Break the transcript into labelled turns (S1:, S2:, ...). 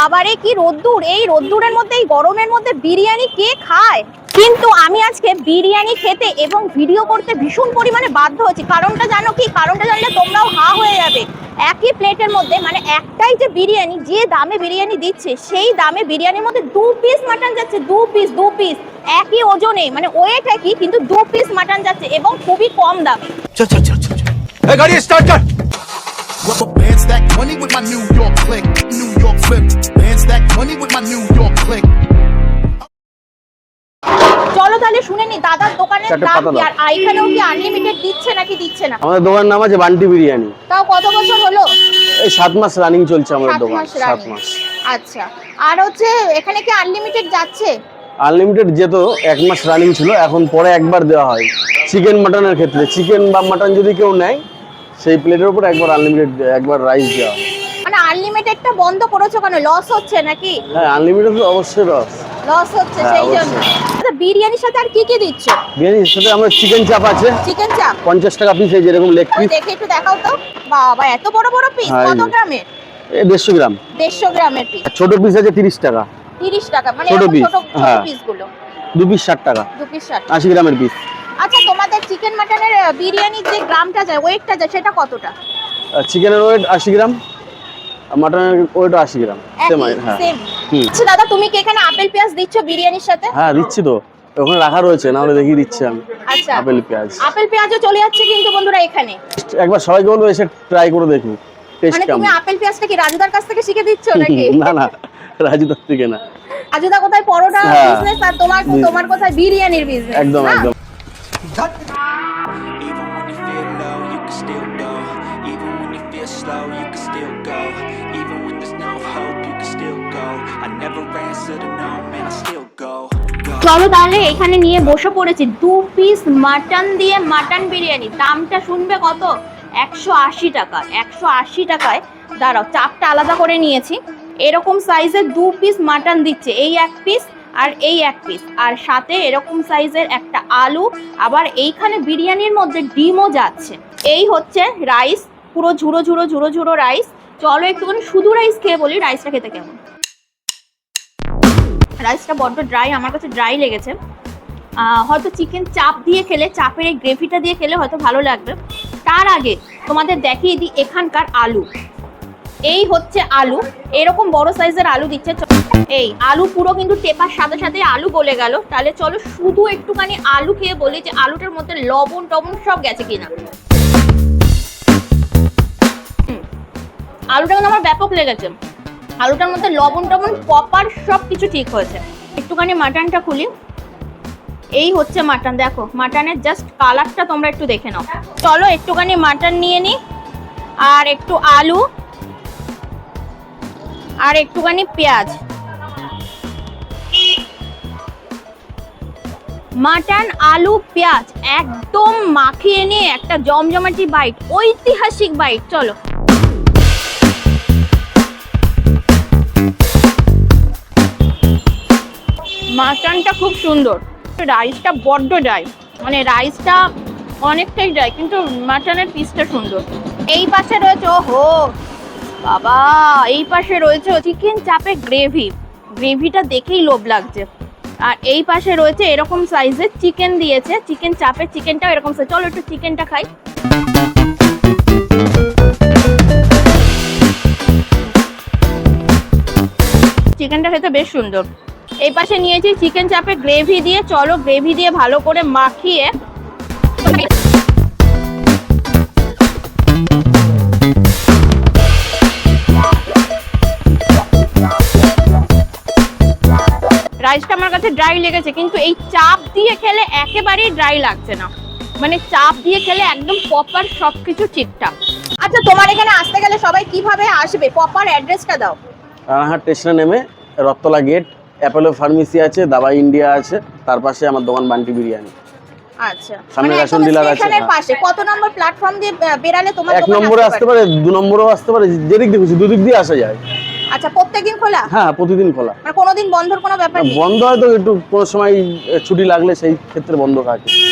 S1: বাবারে কি রোদ্দুর, এই রোদ্দুরের মধ্যে এই গরমের মধ্যে বিরিয়ানি কে খায়? কিন্তু আমি আজকে বিরিয়ানি খেতে এবং ভিডিও করতে ভীষণ পরিমাণে বাধ্য হচ্ছি। কারণটা জানো কি? কারণটা জানলে তোমরাও হা হয়ে যাবে। একই প্লেটের মধ্যে মানে একটাই যে বিরিয়ানি, যে দামে বিরিয়ানি দিচ্ছে সেই দামে বিরিয়ানির মধ্যে 2 পিস মাটন যাচ্ছে। 2 পিস একই ওজনে, মানে ওয়েট একই কিন্তু 2 পিস মাটন যাচ্ছে এবং খুবই কম দামে।
S2: চল চল চল চল, এই গাড়ি স্টার্ট কর।
S3: Band stack money with my New York click. New York flip. Band stack money with my New York click.
S1: চলো তাহলে শুনে নি দাদার দোকানের দাম কি, আর এইখানেও কি আনলিমিটেড দিচ্ছে নাকি দিচ্ছে না।
S4: আমাদের দোকানের নাম আছে বান্টি বিরিয়ানি।
S1: তাও কত বছর হলো?
S4: এই 7 মাস রানিং চলছে আমাদের দোকান। 7 মাস।
S1: আচ্ছা, আর হচ্ছে এখানে কি আনলিমিটেড যাচ্ছে?
S4: আনলিমিটেড যেত 1 মাস রানিং ছিল, এখন পরে একবার দেওয়া হয় চিকেন মাটনের ক্ষেত্রে। চিকেন বা মাটন যদি কেউ নেয় সেই প্লেটের উপর একবার আনলিমিটেড একবার রাইস দেওয়া হয়।
S1: মানে আনলিমিটেডটা বন্ধ করেছো কেন? লস হচ্ছে নাকি?
S4: হ্যাঁ, আনলিমিটেড তো অবশ্যই
S1: লস হচ্ছে, সেই জন্য। আচ্ছা, বিরিয়ানির সাথে আর কি কি দিচ্ছ?
S4: বিরিয়ানির সাথে আমরা চিকেন চাপ আছে।
S1: চিকেন চাপ
S4: 50 টাকা পিস, এই যেরকম লেগ পিস।
S1: দেখে একটু দেখাও তো। বাবা এত বড় বড় পিস, কত গ্রামের?
S4: এই 150 গ্রাম।
S1: 150 গ্রামের পিস।
S4: ছোট পিস আছে 30 টাকা।
S1: 30 টাকা, মানে
S4: ছোট পিস,
S1: ছোট
S4: হ্যাঁ।
S1: পিসগুলো
S4: 2 পিস 60 টাকা।
S1: 2 পিস 60।
S4: 80 গ্রামের পিস।
S1: আচ্ছা, তোমাদের চিকেন মাটনের বিরিয়ানির যে গ্রামটা যায়, ওয়েটটা যায়, সেটা কতটা?
S4: চিকেনের ওয়েট 80 গ্রাম, মাটনের ওয়েট 80 গ্রাম। সেম, হ্যাঁ।
S1: সেম। আচ্ছা দাদা, তুমি কি এখানে আপেল পেঁয়াজ দিচ্ছ বিরিয়ানির সাথে?
S4: হ্যাঁ দিচ্ছি তো, ওখানে রাখা রয়েছে, না হলে দেখিয়ে দিচ্ছি আমি।
S1: আচ্ছা,
S4: আপেল পেঁয়াজ।
S1: আপেল পেঁয়াজও চলে যাচ্ছে কিন্তু বন্ধুরা এখানে।
S4: একবার সবাইকে বলবো এসে ট্রাই করে দেখুন টেস্ট
S1: মানে
S4: কেমন।
S1: তুমি আপেল পেঁয়াজটা কি রাজুদার কাছ থেকে শিখে দিচ্ছ নাকি?
S4: না না, রাজুদার থেকে না।
S1: রাজুদা কোথায় পরোটা
S4: হ্যাঁ।
S1: বিজনেস, আর তোমার কোথায় বিরিয়ানির বিজনেস।
S4: একদম একদম।
S5: Even when you feel low, you can still go. Even when you feel slow, you can still go. Even when there's no hope, you can still go. I never answer to no, man, I still go.
S1: চলো তাহলে এখানে নিয়ে বসে পড়েছি 2 piece mutton দিয়ে mutton biryani. দামটা শুনবে কত? 180 টাকা। 180 টাকায় দাঁড়াও, চাপটা আলাদা করে নিয়েছি। এরকম সাইজের 2 পিস মাটন দিচ্ছে, এই 1 পিস আর এই 1 পিস, আর সাথে এরকম সাইজের একটা আলু। আবার এইখানে বিরিয়ানির মধ্যে ডিমও যাচ্ছে। এই হচ্ছে রাইস, পুরো ঝুড়ো ঝুড়ো ঝুড়ো ঝুড়ো রাইস। চলো একটুখানি শুধু রাইস খেয়ে বলি রাইসটা খেতে কেমন। রাইসটা বড্ড ড্রাই, আমার কাছে ড্রাই লেগেছে। হয়তো চিকেন চাপ দিয়ে খেলে, চাপের এই গ্রেভিটা দিয়ে খেলে হয়তো ভালো লাগবে। তার আগে তোমাদের দেখিয়ে দিই এখানকার আলু। এই হচ্ছে আলু, এরকম বড় সাইজের আলু দিচ্ছে। এই আলু পুরো কিন্তু টেপার সাথে সাথে আলু গলে গেল। তাহলে চলো শুধু একটুখানি আলু খেয়ে বলি যে আলুটার মধ্যে লবণ টবণ সব গেছে কিনা। আলুটা কিন্তু আমার ব্যাপক লেগেছে। আলুটার মধ্যে লবণ টবণ প্রপার সব কিছু ঠিক হয়েছে। একটুখানি মাটনটা খুলি। এই হচ্ছে মাটন, দেখো মাটনের জাস্ট কালারটা তোমরা একটু দেখে নাও। চলো একটুখানি মাটন নিয়ে নিই, আর একটু আলু, আর একটুখানি পেঁয়াজ। মাটন আলু পেঁয়াজ একদম মাখিয়ে নিয়ে একটা জমজমাটি বাইট, ঐতিহাসিক বাইট। চলো মাটনটা খুব সুন্দর, রাইসটা বড্ড ড্রাই, মানে রাইসটা অনেকটাই ড্রাই, কিন্তু মাটনের পিসটা সুন্দর। এই পাশে রয়েছে, ওহো বাবা, এই পাশে রয়েছে চিকেন চাপে গ্রেভি। গ্রেভিটা দেখেই লোভ লাগছে। আর এই পাশে রয়েছে এরকম সাইজের চিকেন দিয়েছে, চিকেন চাপে চিকেনটাও এরকম সাইজ। চলো একটু চিকেনটা খাই। চিকেনটা খেতে বেশ সুন্দর। এই পাশে নিয়েছি চিকেন চাপে গ্রেভি দিয়ে। চলো গ্রেভি দিয়ে ভালো করে মাখিয়ে রাইসটা আমার কাছে ড্রাই লেগেছে, কিন্তু এই চাপ দিয়ে খেলে একেবারেই ড্রাই লাগছে না, মানে চাপ দিয়ে খেলে একদম প্রপার সবকিছু ঠিকঠাক। আচ্ছা, তোমার এখানে আসতে গেলে সবাই কিভাবে আসবে? প্রপার অ্যাড্রেসটা দাও।
S4: রানাঘাট স্টেশনে নেমে রত্তলা গেট, অ্যাপোলো ফার্মেসি আছে, দাবাই ইন্ডিয়া আছে, তার পাশে আমার দোকান বান্টি বিরিয়ানি।
S1: আচ্ছা,
S4: সামনে
S1: মানে
S4: রেশন ডিলার আছে।
S1: স্টেশনের পাশে। কত নম্বর প্ল্যাটফর্ম দিয়ে বেরালে তোমার দোকান?
S4: 1 নম্বরে আসতে পারে, 2 নম্বরেও আসতে পারে, যেদিক দিয়ে খুশি দুদিক দিয়ে আসা যায়।
S1: আচ্ছা, প্রত্যেকদিন খোলা?
S4: হ্যাঁ, প্রতিদিন খোলা।
S1: মানে কোনোদিন বন্ধর কোনো ব্যাপার নেই?
S4: বন্ধ হয়তো একটু কোনো সময় ছুটি লাগলে সেই ক্ষেত্রে বন্ধ থাকে।